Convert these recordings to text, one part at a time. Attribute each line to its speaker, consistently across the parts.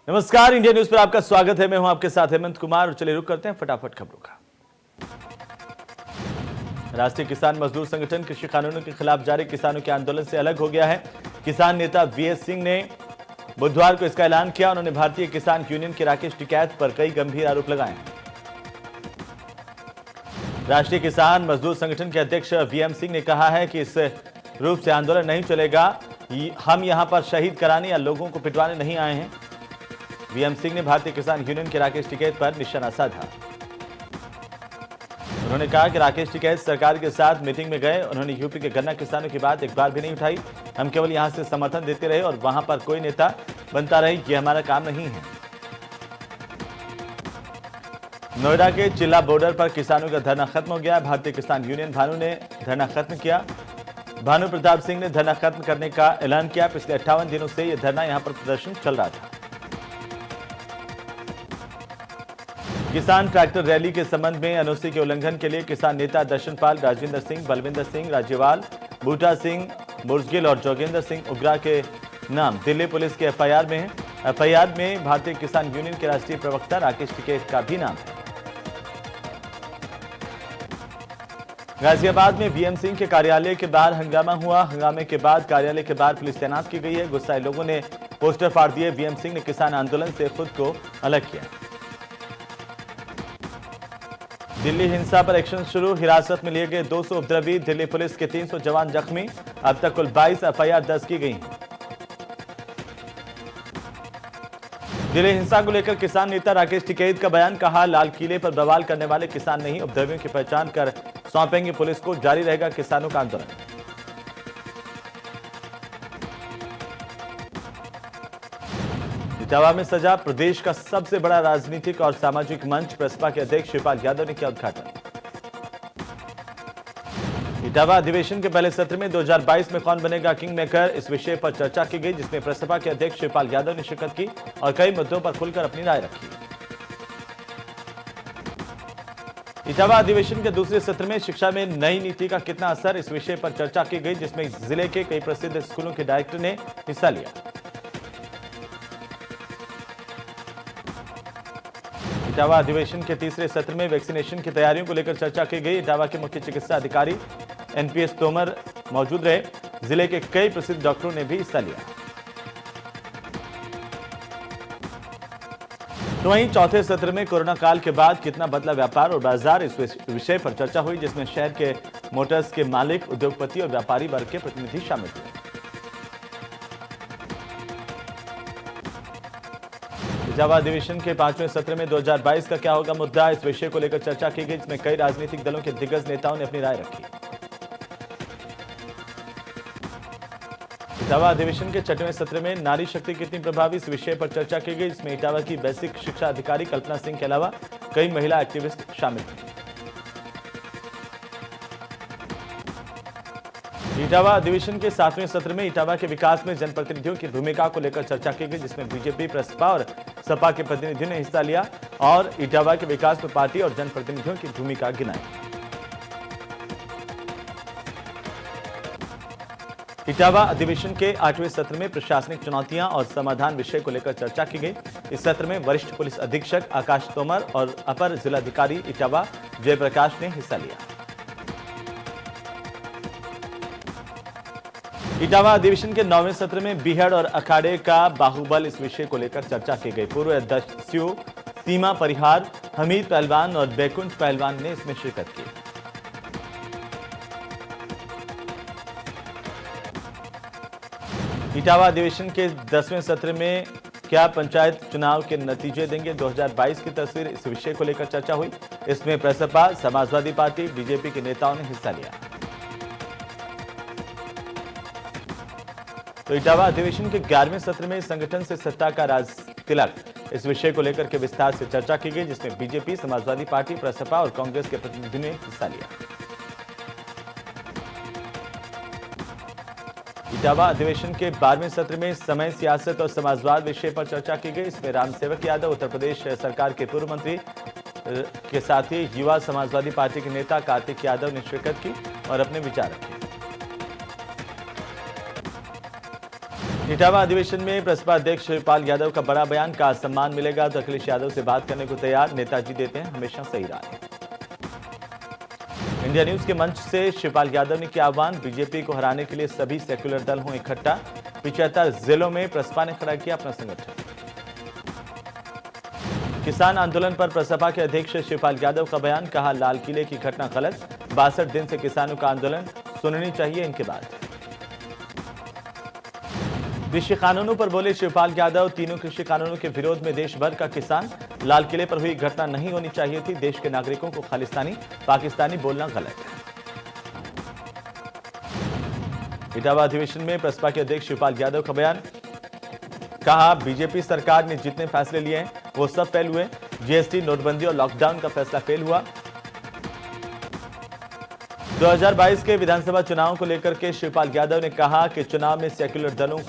Speaker 1: नमस्कार, India news पर आपका स्वागत है। मैं हूं आपके साथ हेमंत कुमार और चलिए रुक करते हैं फटाफट खबरों का। राष्ट्रीय किसान मजदूर संगठन कृषि कानूनों के खिलाफ जारी किसानों के आंदोलन से अलग हो गया है। किसान नेता वीएस सिंह ने बुधवार को इसका ऐलान किया। उन्होंने भारतीय किसान यूनियन के राकेश टिकैत पर कई गंभीर आरोप लगाए। राष्ट्रीय किसान मजदूर संगठन के अध्यक्ष वीएम सिंह ने कहा है कि इस रूप से आंदोलन नहीं चलेगा। हम यहां पर शहीद कराने या लोगों को पिटवाने नहीं आए हैं। वीएम सिंह ने भारतीय किसान यूनियन के राकेश टिकैत पर निशाना साधा। उन्होंने कहा कि राकेश टिकैत सरकार के साथ मीटिंग में गए। उन्होंने यूपी के गन्ना किसानों की बात एक बार भी नहीं उठाई। हम केवल यहां से समर्थन देते रहे और वहां पर कोई नेता बनता रहे, ये हमारा काम नहीं है। नोएडा के चिल्ला बॉर्डर पर किसानों का धरना खत्म हो गया। भारतीय किसान यूनियन भानु ने धरना खत्म किया। भानु प्रताप सिंह ने धरना खत्म करने का ऐलान किया। पिछले 58 दिनों से यह धरना यहां पर प्रदर्शन चल रहा था। किसान ट्रैक्टर रैली के संबंध में एनओसी के उल्लंघन के लिए किसान नेता दर्शनपाल, राजविंदर सिंह, बलविंदर सिंह, राज्यवाल, बूटा सिंह, मुर्जगिल और जोगेंद्र सिंह उग्रा के नाम दिल्ली पुलिस के एफआईआर में है। एफआईआर में भारतीय किसान यूनियन के राष्ट्रीय प्रवक्ता राकेश टिकैत का भी नाम है। गाजियाबाद में वीएम सिंह के कार्यालय के बाहर हंगामा हुआ। हंगामे के बाद कार्यालय के बाहर पुलिस तैनात की गई है। गुस्साए लोगों ने पोस्टर फाड़ दिए। वीएम सिंह ने किसान आंदोलन से खुद को अलग किया। दिल्ली हिंसा पर एक्शन शुरू। हिरासत में लिए गए 200 उपद्रवी। दिल्ली पुलिस के 300 जवान जख्मी। अब तक कुल 22 एफआईआर दर्ज की गई हैं। दिल्ली हिंसा को लेकर किसान नेता राकेश टिकैत का बयान। कहा, लाल किले पर बवाल करने वाले किसान नहीं, उपद्रवियों की पहचान कर सौंपेंगे पुलिस को। जारी रहेगा किसानों का आंदोलन। इटावा में सजा प्रदेश का सबसे बड़ा राजनीतिक और सामाजिक मंच। प्रसपा के अध्यक्ष शिवपाल यादव ने किया उद्घाटन। इटावा अधिवेशन के पहले सत्र में 2022 में कौन बनेगा किंग मेकर, इस विषय पर चर्चा की गई, जिसमें प्रसपा के अध्यक्ष शिवपाल यादव ने शिरकत की और कई मुद्दों पर खुलकर अपनी राय रखी। इटावा अधिवेशन के दूसरे सत्र में शिक्षा में नई नीति का कितना असर, इस विषय पर चर्चा की गई, जिसमें जिले के कई प्रसिद्ध स्कूलों के डायरेक्टर ने हिस्सा लिया। इटावा अधिवेशन के तीसरे सत्र में वैक्सीनेशन की तैयारियों को लेकर चर्चा की गई। इटावा के मुख्य चिकित्सा अधिकारी एनपीएस तोमर मौजूद रहे। जिले के कई प्रसिद्ध डॉक्टरों ने भी हिस्सा लिया। तो वहीं चौथे सत्र में कोरोना काल के बाद कितना बदला व्यापार और बाजार, इस विषय पर चर्चा हुई, जिसमें शहर के मोटर्स के मालिक, उद्योगपति और व्यापारी वर्ग के प्रतिनिधि शामिल हुए। इटावा अधिवेशन के 5वें सत्र में 2022 का क्या होगा मुद्दा, इस विषय को लेकर चर्चा की गई, जिसमें कई राजनीतिक दलों के दिग्गज नेताओं ने अपनी राय रखी। इटावा अधिवेशन के 6वें सत्र में नारी शक्ति कितनी प्रभावी, इस विषय पर चर्चा की गई, जिसमें इटावा की बेसिक शिक्षा अधिकारी कल्पना सिंह के अलावा कई महिला एक्टिविस्ट शामिल थे। इटावा अधिवेशन के 7वें सत्र में इटावा के विकास में जनप्रतिनिधियों की भूमिका को लेकर चर्चा की गई, जिसमें बीजेपी, प्रसपा और सपा के प्रतिनिधियों ने हिस्सा लिया और इटावा के विकास में पार्टी और जनप्रतिनिधियों की भूमिका गिनाई। इटावा अधिवेशन के 8वें सत्र में प्रशासनिक चुनौतियां और समाधान विषय को लेकर चर्चा की गई। इस सत्र में वरिष्ठ पुलिस अधीक्षक आकाश तोमर और अपर जिलाधिकारी इटावा जयप्रकाश ने हिस्सा लिया। इटावा अधिवेशन के 9वें सत्र में बीहड़ और अखाड़े का बाहुबल, इस विषय को लेकर चर्चा की गई। पूर्व अध्यक्षों सीमा परिहार, हमीद पहलवान और बैकुंठ पहलवान ने इसमें शिरकत की। इटावा अधिवेशन के 10वें सत्र में क्या पंचायत चुनाव के नतीजे देंगे 2022 की तस्वीर, इस विषय को लेकर चर्चा हुई। इसमें प्रसपा, समाजवादी पार्टी, बीजेपी के नेताओं ने हिस्सा लिया। तो इटावा अधिवेशन के 11वें सत्र में संगठन से सत्ता का राज तिलक, इस विषय को लेकर के विस्तार से चर्चा की गई, जिसमें बीजेपी, समाजवादी पार्टी, प्रसपा और कांग्रेस के प्रतिनिधियों ने हिस्सा लिया। इटावा अधिवेशन के 12वें सत्र में समय, सियासत और समाजवाद विषय पर चर्चा की गई। इसमें रामसेवक यादव, उत्तर प्रदेश सरकार के पूर्व मंत्री के साथ ही युवा समाजवादी पार्टी के नेता कार्तिक यादव ने शिरकत की और अपने विचार रखे। इटावा अधिवेशन में प्रसपा अध्यक्ष शिवपाल यादव का बड़ा बयान, का सम्मान मिलेगा तो अखिलेश यादव से बात करने को तैयार, नेताजी देते हैं हमेशा सही राय। इंडिया न्यूज के मंच से शिवपाल यादव ने किया आह्वान, बीजेपी को हराने के लिए सभी सेक्युलर दल हों इकट्ठा, 75 जिलों में प्रसपा ने खड़ा किया अपना संगठन। किसान आंदोलन पर प्रसपा के अध्यक्ष शिवपाल यादव का बयान, कहा लाल किले की घटना गलत, 62 दिन से किसानों का आंदोलन, सुननी चाहिए इनकी बात। कृषि कानूनों पर बोले शिवपाल यादव, तीनों कृषि कानूनों के विरोध में देश भर का किसान, लाल किले पर हुई घटना नहीं होनी चाहिए थी, देश के नागरिकों को खालिस्तानी पाकिस्तानी बोलना गलत है। इटावा अधिवेशन में प्रसपा के अध्यक्ष शिवपाल यादव का बयान, कहा बीजेपी सरकार ने जितने फैसले लिए हैं वो सब फेल हुए, जीएसटी, नोटबंदी और लॉकडाउन का फैसला फेल हुआ। 2022 के विधानसभा चुनाव को लेकर के शिवपाल यादव ने कहा कि चुनाव में सेक्युलर दलों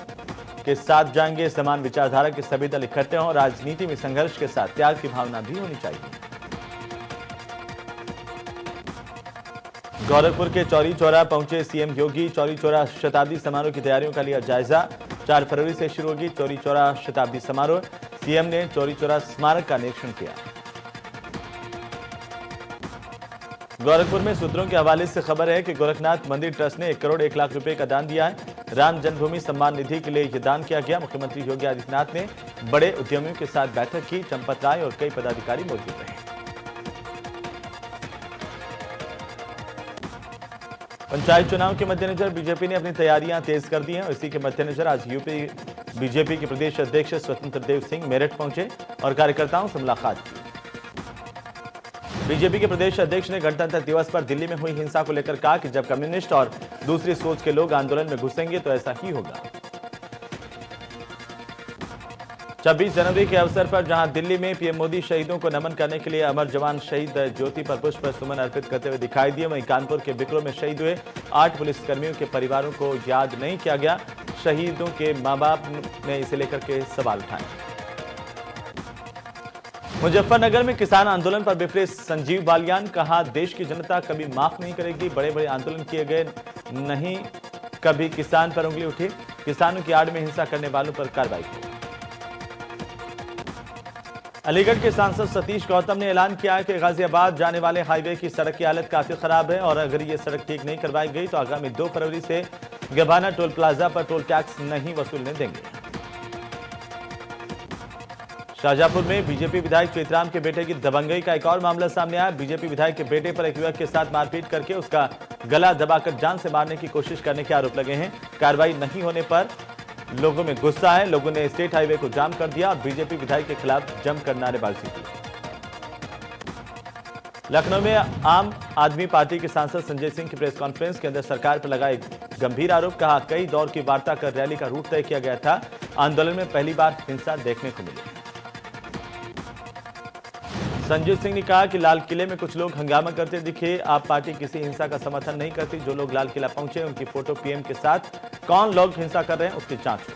Speaker 1: के साथ जाएंगे, समान विचारधारा के सभी दल इकट्ठे हों, राजनीति में संघर्ष के साथ त्याग की भावना भी होनी चाहिए। गोरखपुर के चौरी चौरा पहुंचे सीएम योगी, चौरी चौरा शताब्दी समारोह की तैयारियों का लिया जायजा, 4 फरवरी से शुरू होगी चौरी चौरा शताब्दी समारोह, सीएम ने चौरी चौरा स्मारक का निरीक्षण किया। गोरखपुर में सूत्रों के हवाले से खबर है कि गोरखनाथ मंदिर ट्रस्ट ने 1 करोड़ 1 लाख रुपए का दान दिया है, राम जन्मभूमि सम्मान निधि के लिए यह दान किया गया। मुख्यमंत्री योगी आदित्यनाथ ने बड़े उद्यमियों के साथ बैठक की, चंपत राय और कई पदाधिकारी मौजूद रहे। पंचायत चुनाव के मद्देनजर बीजेपी ने अपनी तैयारियां तेज कर दी हैं और इसी के मद्देनजर आज यूपी बीजेपी के प्रदेश अध्यक्ष स्वतंत्र देव सिंह मेरठ पहुंचे और कार्यकर्ताओं से मुलाकात की। बीजेपी के प्रदेश अध्यक्ष ने गणतंत्र दिवस पर दिल्ली में हुई हिंसा को लेकर कहा कि जब कम्युनिस्ट और दूसरी सोच के लोग आंदोलन में घुसेंगे तो ऐसा ही होगा। 26 जनवरी के अवसर पर जहां दिल्ली में पीएम मोदी शहीदों को नमन करने के लिए अमर जवान शहीद ज्योति पर पुष्प सुमन अर्पित करते हुए दिखाई दिए, वहीं कानपुर के बिकरो में शहीद हुए 8 पुलिसकर्मियों के परिवारों को याद नहीं किया गया। शहीदों के मां बाप ने इसे लेकर के सवाल उठाए। मुजफ्फरनगर में किसान आंदोलन पर बिफरे संजीव बालियान, कहा देश की जनता कभी माफ नहीं करेगी, बड़े बड़े आंदोलन किए गए, नहीं कभी किसान पर उंगली उठी, किसानों की आड़ में हिंसा करने वालों पर कार्रवाई की। अलीगढ़ के सांसद सतीश गौतम ने ऐलान किया है कि गाजियाबाद जाने वाले हाईवे की सड़क की हालत काफी खराब है और अगर ये सड़क ठीक नहीं करवाई गई तो आगामी 2 फरवरी से गभाना टोल प्लाजा पर टोल टैक्स नहीं वसूलने देंगे। शाहजहांपुर में बीजेपी विधायक चेतराम के बेटे की दबंगई का एक और मामला सामने आया। बीजेपी विधायक के बेटे पर एक युवक के साथ मारपीट करके उसका गला दबाकर जान से मारने की कोशिश करने के आरोप लगे हैं। कार्रवाई नहीं होने पर लोगों में गुस्सा है, लोगों ने स्टेट हाईवे को जाम कर दिया और बीजेपी विधायक के खिलाफ जमकर नारेबाजी की। लखनऊ में आम आदमी पार्टी के सांसद संजय सिंह की प्रेस कॉन्फ्रेंस के अंदर सरकार पर लगा एक गंभीर आरोप, कहा कई दौर की वार्ता कर रैली का रूट तय किया गया था, आंदोलन में पहली बार हिंसा देखने को मिली। संजय सिंह ने कहा कि लाल किले में कुछ लोग हंगामा करते दिखे, आप पार्टी किसी हिंसा का समर्थन नहीं करती, जो लोग लाल किला पहुंचे उनकी फोटो पीएम के साथ, कौन लोग हिंसा कर रहे हैं उसकी जांच हो।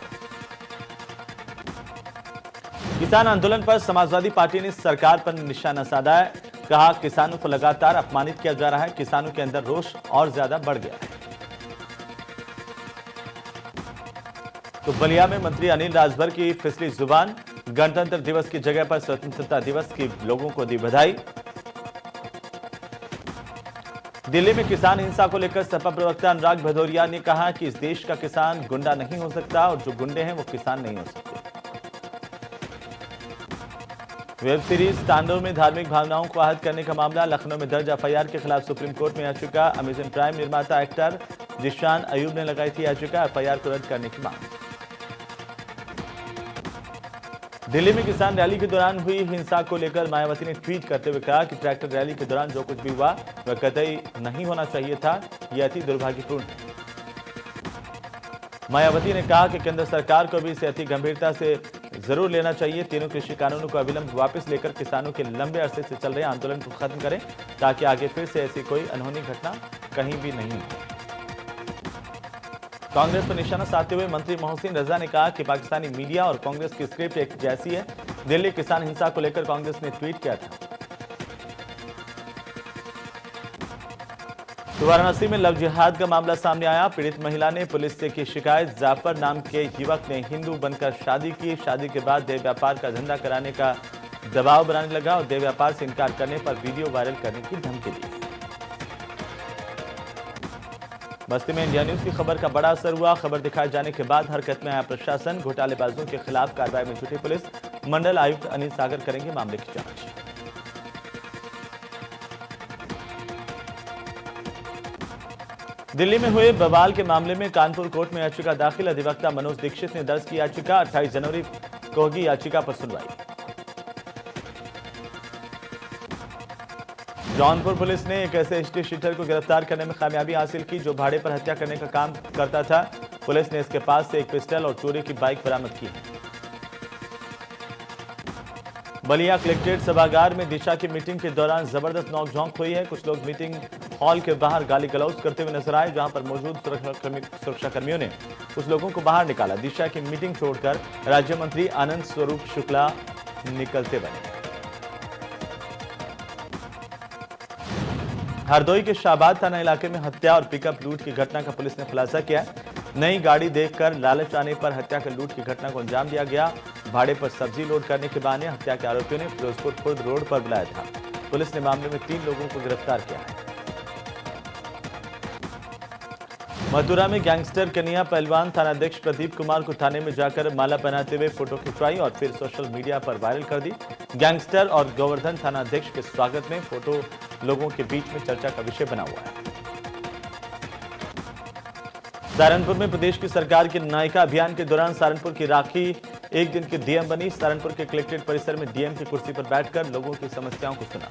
Speaker 1: किसान आंदोलन पर समाजवादी पार्टी ने सरकार पर निशाना साधा है, कहा किसानों को लगातार अपमानित किया जा रहा है, किसानों के अंदर रोष और ज्यादा बढ़ गया है। तो बलिया में मंत्री अनिल राजभर की फिसली जुबान, गणतंत्र दिवस की जगह पर स्वतंत्रता दिवस की लोगों को दी बधाई। दिल्ली में किसान हिंसा को लेकर सपा प्रवक्ता अनुराग भदौरिया ने कहा कि इस देश का किसान गुंडा नहीं हो सकता और जो गुंडे हैं वो किसान नहीं हो सकते। वेब सीरीज तांडव में धार्मिक भावनाओं को आहत करने का मामला, लखनऊ में दर्ज एफआईआर के खिलाफ सुप्रीम कोर्ट में याचिका, अमेजन प्राइम निर्माता एक्टर जिशान अयूब ने लगाई थी याचिका, एफआईआर को रद्द करने की मांग। दिल्ली में किसान रैली के दौरान हुई हिंसा को लेकर मायावती ने ट्वीट करते हुए कहा कि ट्रैक्टर रैली के दौरान जो कुछ भी हुआ वह कतई नहीं होना चाहिए था, यह अति दुर्भाग्यपूर्ण है। मायावती ने कहा कि केंद्र सरकार को भी इसे अति गंभीरता से जरूर लेना चाहिए, तीनों कृषि कानूनों को अविलंब वापस लेकर किसानों के लंबे अरसे से चल रहे आंदोलन को खत्म करें ताकि आगे फिर से ऐसी कोई अनहोनी घटना कहीं भी नहीं हो। कांग्रेस पर निशाना साधते हुए मंत्री मोहसिन रजा ने कहा कि पाकिस्तानी मीडिया और कांग्रेस की स्क्रिप्ट एक जैसी है। दिल्ली किसान हिंसा को लेकर कांग्रेस ने ट्वीट किया था। तो वाराणसी में लव जिहाद का मामला सामने आया। पीड़ित महिला ने पुलिस से की शिकायत। जाफर नाम के युवक ने हिंदू बनकर शादी की। शादी के बाद देह व्यापार का धंधा कराने का दबाव बनाने लगा और देह व्यापार से इनकार करने पर वीडियो वायरल करने की धमकी दी। बस्ती में इंडिया न्यूज की खबर का बड़ा असर हुआ। खबर दिखाए जाने के बाद हरकत में आया प्रशासन। घोटालेबाजों के खिलाफ कार्रवाई में जुटी पुलिस। मंडल आयुक्त अनिल सागर करेंगे मामले की जांच। दिल्ली में हुए बवाल के मामले में कानपुर कोर्ट में याचिका दाखिल। अधिवक्ता मनोज दीक्षित ने दर्ज की याचिका। 28 जनवरी को होगी याचिका पर सुनवाई। जौनपुर पुलिस ने एक ऐसे हिस्ट्री शीटर को गिरफ्तार करने में कामयाबी हासिल की जो भाड़े पर हत्या करने का काम करता था। पुलिस ने इसके पास से एक पिस्टल और चोरी की बाइक बरामद की है। बलिया कलेक्ट्रेट सभागार में दिशा की मीटिंग के दौरान जबरदस्त नोकझोंक हुई है। कुछ लोग मीटिंग हॉल के बाहर गाली गलौज करते हुए नजर आए, जहां पर मौजूद सुरक्षाकर्मियों ने कुछ लोगों को बाहर निकाला। दिशा की मीटिंग छोड़कर राज्य मंत्री आनंद स्वरूप शुक्ला निकलते बने। हरदोई के शाहबाद थाना इलाके में हत्या और पिकअप लूट की घटना का पुलिस ने खुलासा किया। नई गाड़ी देखकर लालच आने पर हत्या कर लूट की घटना को अंजाम दिया गया। भाड़े पर सब्जी लोड करने के बहाने हत्या के आरोपियों ने फिरोजपुर खुर्द रोड पर बुलाया था। पुलिस ने मामले में 3 लोगों को गिरफ्तार किया है। मथुरा में गैंगस्टर कन्हैया पहलवान थानाध्यक्ष प्रदीप कुमार को थाने में जाकर माला पहनाते हुए फोटो खिंचवाई और फिर सोशल मीडिया पर वायरल कर दी। गैंगस्टर और गोवर्धन थानाध्यक्ष के स्वागत में फोटो लोगों के बीच में चर्चा का विषय बना हुआ है। सहारनपुर में प्रदेश की सरकार के नायिका अभियान के दौरान सहारनपुर की राखी एक दिन की डीएम बनी। सहारनपुर के कलेक्ट्रेट परिसर में डीएम की कुर्सी पर बैठकर लोगों की समस्याओं को सुना।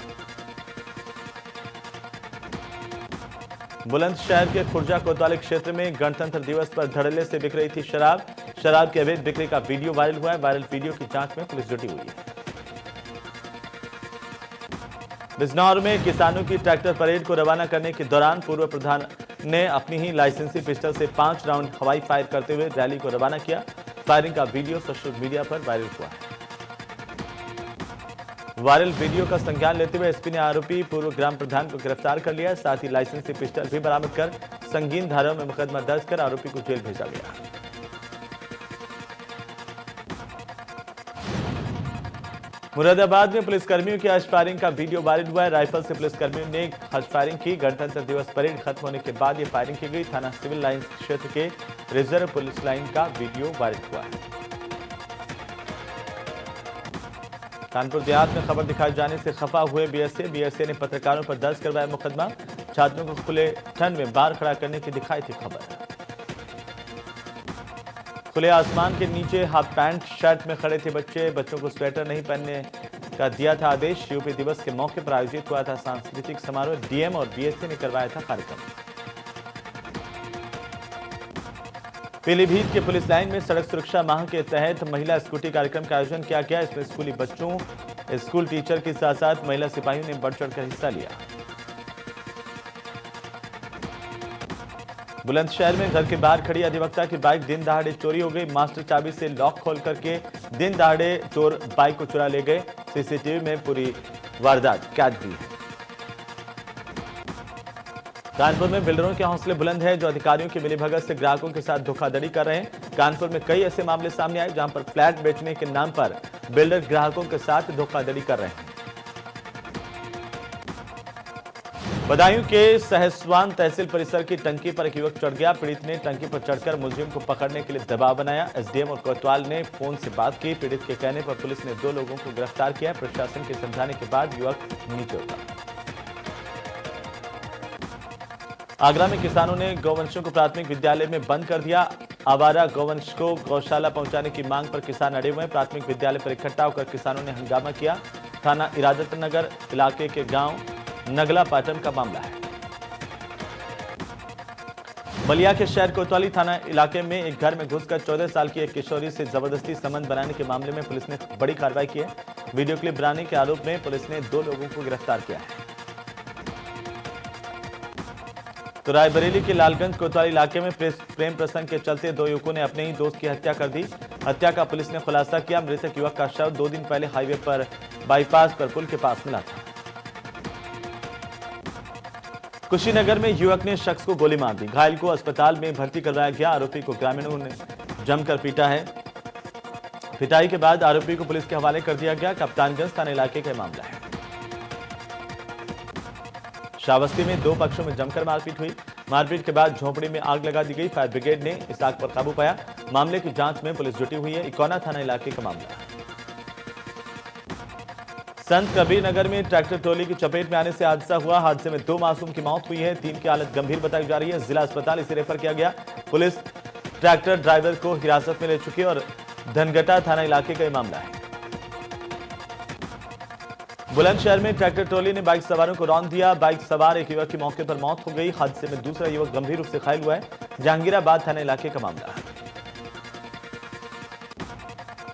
Speaker 1: बुलंदशहर के खुर्जा कोतवाली क्षेत्र में गणतंत्र दिवस पर धड़ल्ले से बिक रही थी शराब। शराब के अवैध बिक्री का वीडियो वायरल हुआ है। वायरल वीडियो की जांच में पुलिस जुटी हुई है। बिजनौर में किसानों की ट्रैक्टर परेड को रवाना करने के दौरान पूर्व प्रधान ने अपनी ही लाइसेंसी पिस्टल से 5 राउंड हवाई फायर करते हुए रैली को रवाना किया। फायरिंग का वीडियो सोशल मीडिया पर वायरल हुआ है। वायरल वीडियो का संज्ञान लेते हुए एसपी ने आरोपी पूर्व ग्राम प्रधान को गिरफ्तार कर लिया। साथ ही लाइसेंसी पिस्टल भी बरामद कर संगीन धाराओं में मुकदमा दर्ज कर आरोपी को जेल भेजा गया। मुरादाबाद में पुलिसकर्मियों की हज फायरिंग का वीडियो वायरल हुआ है। राइफल से पुलिसकर्मियों ने हज फायरिंग की। गणतंत्र दिवस परेड खत्म होने के बाद यह फायरिंग की गई। थाना सिविल लाइंस क्षेत्र के रिजर्व पुलिस लाइन का वीडियो वायरल हुआ है। कानपुर देहात में खबर दिखाए जाने से खफा हुए बीएसए ने पत्रकारों पर दर्ज करवाया मुकदमा। छात्रों को खुले ठंड में बाहर खड़ा करने की दिखाई थी खबर। खुले आसमान के नीचे हाफ पैंट शर्ट में खड़े थे बच्चों को स्वेटर नहीं पहनने का दिया था आदेश। यूपी दिवस के मौके पर आयोजित हुआ था सांस्कृतिक समारोह। डीएम और बीएसए ने करवाया था कार्यक्रम। पीलीभीत के पुलिस लाइन में सड़क सुरक्षा माह के तहत महिला स्कूटी कार्यक्रम का आयोजन किया गया। इसमें स्कूली बच्चों, स्कूल टीचर के साथ साथ महिला सिपाहियों ने बढ़ चढ़कर हिस्सा लिया। बुलंदशहर में घर के बाहर खड़ी अधिवक्ता की बाइक दिन दहाड़े चोरी हो गई। मास्टर चाबी से लॉक खोल करके दिन दहाड़े चोर बाइक को चुरा ले गए। सीसीटीवी में पूरी वारदात कैद हुई है। कानपुर में बिल्डरों के हौसले बुलंद है जो अधिकारियों की मिलीभगत से ग्राहकों के साथ धोखाधड़ी कर रहे हैं। कानपुर में कई ऐसे मामले सामने आए जहां पर फ्लैट बेचने के नाम पर बिल्डर ग्राहकों के साथ धोखाधड़ी कर रहे हैं। बदायूं के सहसवान तहसील परिसर की टंकी पर एक युवक चढ़ गया। पीड़ित ने टंकी पर चढ़कर मुलजिम को पकड़ने के लिए दबाव बनाया। एसडीएम और कोतवाल ने फोन से बात की। पीड़ित के कहने पर पुलिस ने 2 लोगों को गिरफ्तार किया। प्रशासन के समझाने के बाद युवक नीचे उतरा। आगरा में किसानों ने गौवंशों को प्राथमिक विद्यालय में बंद कर दिया। आवारा गौवंश को गौशाला पहुंचाने की मांग पर किसान अड़े हुए। प्राथमिक विद्यालय पर इकट्ठा होकर किसानों ने हंगामा किया। थाना इरादत नगर इलाके के गांव नगला पाटन का मामला है। बलिया के शहर कोतवाली थाना इलाके में एक घर में घुसकर 14 साल की एक किशोरी से जबरदस्ती संबंध बनाने के मामले में पुलिस ने बड़ी कार्रवाई की है। वीडियो क्लिप बनाने के आरोप में पुलिस ने 2 लोगों को गिरफ्तार किया है। तो रायबरेली के लालगंज कोतवाली इलाके में प्रेम प्रसंग के चलते 2 युवकों ने अपने ही दोस्त की हत्या कर दी। हत्या का पुलिस ने खुलासा किया। मृतक युवक का शव 2 दिन पहले हाईवे पर बाईपास पर पुल के पास मिला था। कुशीनगर में युवक ने शख्स को गोली मार दी, घायल को अस्पताल में भर्ती करवाया गया। आरोपी को ग्रामीणों ने जमकर पीटा है। पिटाई के बाद आरोपी को पुलिस के हवाले कर दिया गया। कप्तानगंज थाना इलाके का मामला है। श्रावस्ती में दो पक्षों में जमकर मारपीट हुई। मारपीट के बाद झोपड़ी में आग लगा दी गई। फायर ब्रिगेड ने इस आग पर काबू पाया। मामले की जांच में पुलिस जुटी हुई है। इकोना थाना इलाके का मामला है। संत कबीर नगर में ट्रैक्टर ट्रॉली की चपेट में आने से हादसा हुआ। हादसे में दो मासूम की मौत हुई है। तीन की हालत गंभीर बताई जा रही है। जिला अस्पताल इसे रेफर किया गया। पुलिस ट्रैक्टर ड्राइवर को हिरासत में ले चुकी है और धनगटा थाना इलाके का मामला है। बुलंदशहर में ट्रैक्टर ट्रॉली ने बाइक सवारों को रौंद दिया। बाइक सवार एक युवक की मौके पर मौत हो गई। हादसे में दूसरा युवक गंभीर रूप से घायल हुआ है। जहांगीराबाद थाना इलाके का मामला है।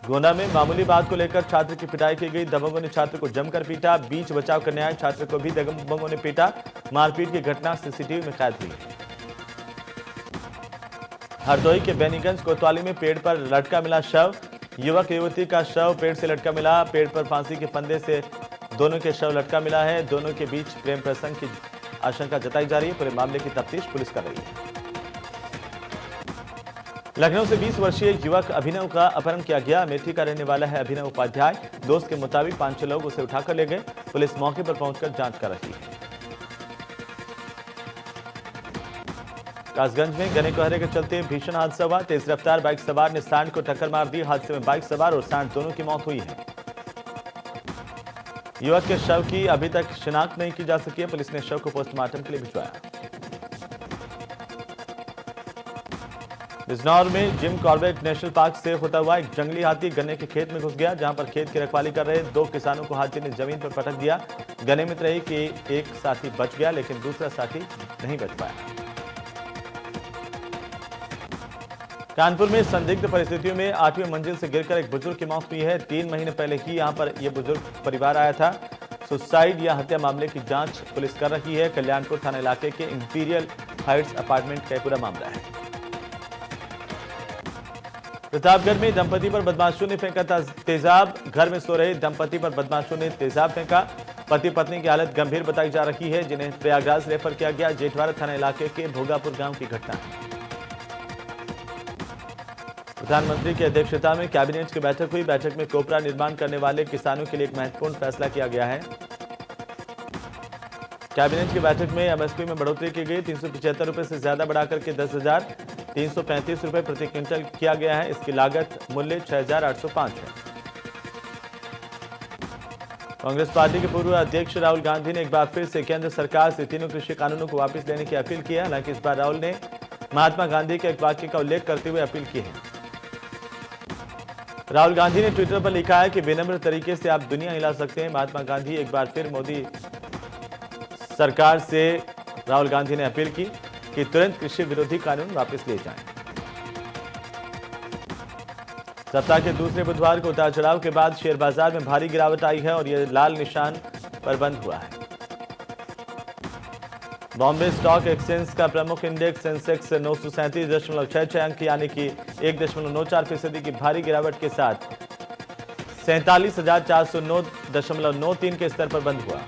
Speaker 1: गोंडा में मामूली बात को लेकर छात्र की पिटाई की गई। दबंगों ने छात्र को जमकर पीटा। बीच बचाव करने आए छात्र को भी दबंगों ने पीटा। मारपीट की घटना सीसीटीवी में कैद हुई। हरदोई के बेनीगंज कोतवाली में पेड़ पर लटका मिला शव। युवक युवती का शव पेड़ से लटका मिला। पेड़ पर फांसी के फंदे से दोनों के शव लटका मिला है। दोनों के बीच प्रेम प्रसंग की आशंका जताई जा रही है। पूरे मामले की तफ्तीश पुलिस कर रही है। लखनऊ से 20 वर्षीय युवक अभिनव का अपहरण किया गया। अमेठी का रहने वाला है अभिनव उपाध्याय। दोस्त के मुताबिक 5-6 लोग उसे उठाकर ले गए। पुलिस मौके पर पहुंचकर जांच कर रही है। कासगंज में घने कोहरे के चलते भीषण हादसा हुआ। तेज रफ्तार बाइक सवार ने सांड को टक्कर मार दी। हादसे में बाइक सवार और सांड दोनों की मौत हुई है। युवक के शव की अभी तक शिनाख्त नहीं की जा सकी है। पुलिस ने शव को पोस्टमार्टम के लिए भिजवाया। बिजनौर में जिम कॉर्बेट नेशनल पार्क से होता हुआ एक जंगली हाथी गन्ने के खेत में घुस गया। जहां पर खेत की रखवाली कर रहे दो किसानों को हाथी ने जमीन पर पटक दिया। गन्ने में रही कि एक साथी बच गया, लेकिन दूसरा साथी नहीं बच पाया। कानपुर में संदिग्ध परिस्थितियों में 8वीं मंजिल से गिरकर एक बुजुर्ग की मौत हुई है। 3 महीने पहले ही यहां पर यह बुजुर्ग परिवार आया था। सुसाइड या हत्या मामले की जांच पुलिस कर रही है। कल्याणपुर थाना इलाके के इंपीरियल हाइट्स अपार्टमेंट का पूरा मामला है। प्रतापगढ़ में दंपति पर बदमाशों ने फेंका तेजाब। घर में सो रहे दंपति पर बदमाशों ने तेजाब फेंका। पति पत्नी की हालत गंभीर बताई जा रही है, जिन्हें प्रयागराज रेफर किया गया। जेठवाड़ा थाना इलाके के भोगापुर गांव की घटना है। प्रधानमंत्री की अध्यक्षता में कैबिनेट की बैठक हुई। बैठक में कोपरा निर्माण करने वाले किसानों के लिए एक महत्वपूर्ण फैसला किया गया है। कैबिनेट की बैठक में एमएसपी में बढ़ोतरी की गई। 375 रुपए से ज्यादा बढ़ाकर के 10,335 रुपए प्रति क्विंटल किया गया है। इसकी लागत मूल्य 6,805 है। कांग्रेस पार्टी के पूर्व अध्यक्ष राहुल गांधी ने एक बार फिर से केंद्र सरकार से तीनों कृषि कानूनों को वापस लेने की अपील की है। हालांकि इस बार राहुल ने महात्मा गांधी के एक वाक्य का उल्लेख करते हुए अपील की है। राहुल गांधी ने ट्विटर पर लिखा है कि विनम्र तरीके से आप दुनिया हिला सकते हैं। महात्मा गांधी एक बार फिर मोदी सरकार से राहुल गांधी ने अपील की कि तुरंत कृषि विरोधी कानून वापस ले जाएं। सप्ताह के दूसरे बुधवार को उतार चढ़ाव के बाद शेयर बाजार में भारी गिरावट आई है और यह लाल निशान पर बंद हुआ है। बॉम्बे स्टॉक एक्सचेंज का प्रमुख इंडेक्स सेंसेक्स 937.66 अंक यानी कि 1.94% की भारी गिरावट के साथ 47,409.93 के स्तर पर बंद हुआ।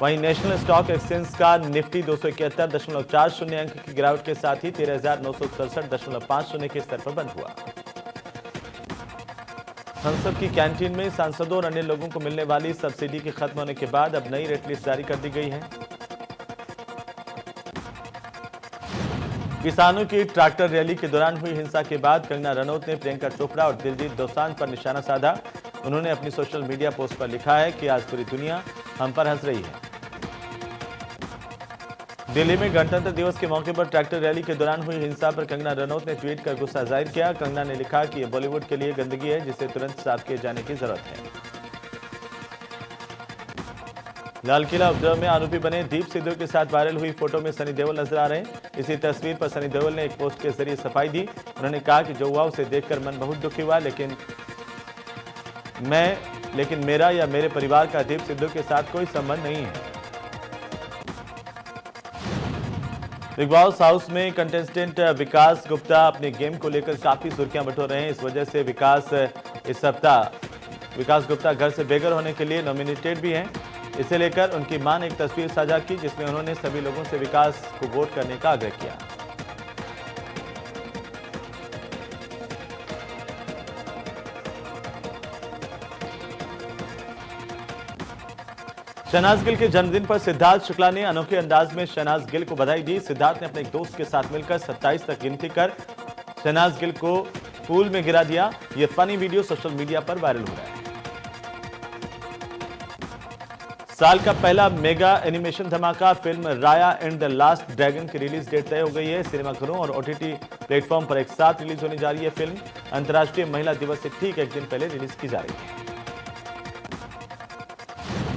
Speaker 1: वहीं नेशनल स्टॉक एक्सचेंज का निफ्टी 271.40 अंक की गिरावट के साथ ही 13,967.50 के स्तर पर बंद हुआ। संसद की कैंटीन में सांसदों और अन्य लोगों को मिलने वाली सब्सिडी के खत्म होने के बाद अब नई रेट लिस्ट जारी कर दी गई है। किसानों की ट्रैक्टर रैली के दौरान हुई हिंसा के बाद कंगना रनौत ने प्रियंका चोपड़ा और दिलजीत दोसांझ पर निशाना साधा। उन्होंने अपनी सोशल मीडिया पोस्ट पर लिखा है कि आज पूरी दुनिया हम पर हंस रही है। दिल्ली में गणतंत्र दिवस के मौके पर ट्रैक्टर रैली के दौरान हुई हिंसा पर कंगना रनौत ने ट्वीट कर गुस्सा जाहिर किया। कंगना ने लिखा कि यह बॉलीवुड के लिए गंदगी है जिसे तुरंत साफ किए जाने की जरूरत है। लाल किला उपद्रव में आरोपी बने दीप सिद्धू के साथ वायरल हुई फोटो में सनी देओल नजर आ रहे हैं। इसी तस्वीर पर सनी देओल ने एक पोस्ट के जरिए सफाई दी। उन्होंने कहा कि जो हुआ उसे देखकर मन बहुत दुखी हुआ, लेकिन मेरा या मेरे परिवार का दीप सिद्धू के साथ कोई संबंध नहीं है। बिग बॉस हाउस में कंटेस्टेंट विकास गुप्ता अपने गेम को लेकर काफी सुर्खियां बटोर रहे हैं। इस वजह से विकास गुप्ता घर से बेघर होने के लिए नॉमिनेटेड भी हैं। इसे लेकर उनकी मां ने एक तस्वीर साझा की जिसमें उन्होंने सभी लोगों से विकास को वोट करने का आग्रह किया। शहनाज गिल के जन्मदिन पर सिद्धार्थ शुक्ला ने अनोखे अंदाज में शहनाज गिल को बधाई दी। सिद्धार्थ ने अपने एक दोस्त के साथ मिलकर 27 तक गिनती कर शहनाज गिल को पूल में गिरा दिया। यह फनी वीडियो सोशल मीडिया पर वायरल हो रहा है। साल का पहला मेगा एनिमेशन धमाका film Raya and the last dragon की रिलीज डेट तय हो गई है। सिनेमाघरों और ओटीटी प्लेटफॉर्म पर एक साथ रिलीज होने जा रही है। फिल्म अंतर्राष्ट्रीय महिला दिवस से ठीक एक दिन पहले रिलीज की जा रही है।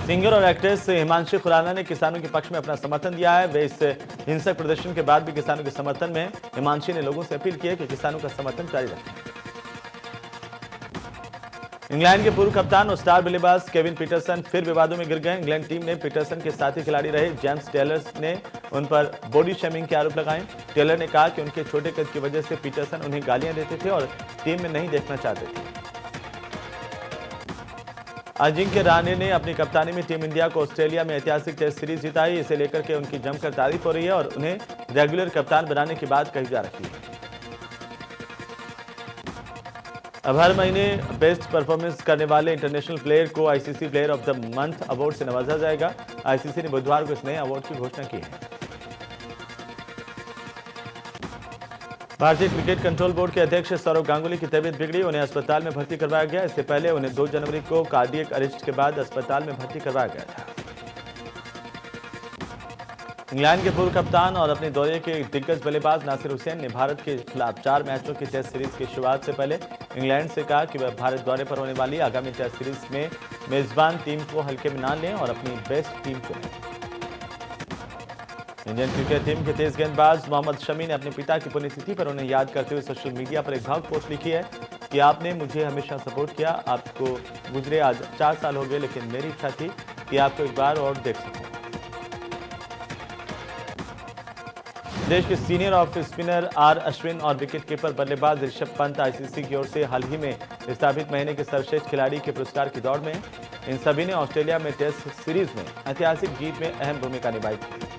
Speaker 1: सिंगर और एक्ट्रेस हिमांशी खुराना ने किसानों के पक्ष में अपना समर्थन दिया है। वे इस हिंसक प्रदर्शन के बाद भी किसानों के समर्थन में हिमांशी ने लोगों से अपील की है कि किसानों का समर्थन जारी रखें। इंग्लैंड के पूर्व कप्तान और स्टार बल्लेबाज केविन पीटरसन फिर विवादों में गिर गए। इंग्लैंड टीम ने पीटरसन के साथी खिलाड़ी रहे जेम्स टेलर ने उन पर बॉडी शेमिंग के आरोप लगाए। टेलर ने कहा कि उनके छोटे कद की वजह से पीटरसन उन्हें गालियां देते थे और टीम में नहीं देखना चाहते थे। अजिंक्य रहाणे ने अपनी कप्तानी में टीम इंडिया को ऑस्ट्रेलिया में ऐतिहासिक टेस्ट सीरीज जिताई। इसे लेकर के उनकी जमकर तारीफ हो रही है और उन्हें रेगुलर कप्तान बनाने की बात कही जा रही है। अब हर महीने बेस्ट परफॉर्मेंस करने वाले इंटरनेशनल प्लेयर को ICC player of the month award से नवाजा जाएगा। आईसीसी ने बुधवार को इस नए अवार्ड की घोषणा की है। भारतीय क्रिकेट कंट्रोल बोर्ड के अध्यक्ष सौरव गांगुली की तबीयत बिगड़ी। उन्हें अस्पताल में भर्ती करवाया गया। इससे पहले उन्हें 2 जनवरी को कार्डियक अरेस्ट के बाद अस्पताल में भर्ती करवाया गया था। इंग्लैंड के पूर्व कप्तान और अपने दौरे के दिग्गज बल्लेबाज नासिर हुसैन ने भारत के खिलाफ 4 मैचों की टेस्ट सीरीज की शुरुआत से पहले इंग्लैंड से कहा कि वह भारत दौरे पर होने वाली आगामी टेस्ट सीरीज में मेजबान टीम को हल्के में न लें और अपनी बेस्ट टीम चुनें। इंडियन क्रिकेट टीम के तेज गेंदबाज मोहम्मद शमी ने अपने पिता की पुण्यतिथि पर उन्हें याद करते हुए सोशल मीडिया पर एक भावुक पोस्ट लिखी है कि आपने मुझे हमेशा सपोर्ट किया। आपको गुजरे आज 4 साल हो गए, लेकिन मेरी इच्छा थी कि आपको एक बार और देख सकूं। देश के senior off spinner R Ashwin और विकेट कीपर बल्लेबाज ऋषभ पंत आईसीसी की ओर से हाल ही में स्थापित महीने के सर्वश्रेष्ठ खिलाड़ी के पुरस्कार की दौड़ में। इन सभी ने ऑस्ट्रेलिया में टेस्ट सीरीज में ऐतिहासिक जीत में अहम भूमिका निभाई थी।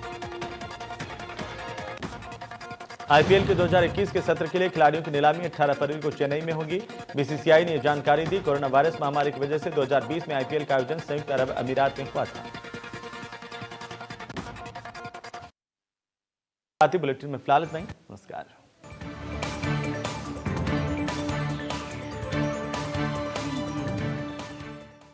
Speaker 1: आईपीएल के 2021 के सत्र के लिए खिलाड़ियों की नीलामी 18 फरवरी को चेन्नई में होगी। बीसीसीआई ने यह जानकारी दी। कोरोना वायरस महामारी की वजह से 2020 में आईपीएल का आयोजन संयुक्त अरब अमीरात में हुआ था। बुलेटिन में फिलहाल इतना ही।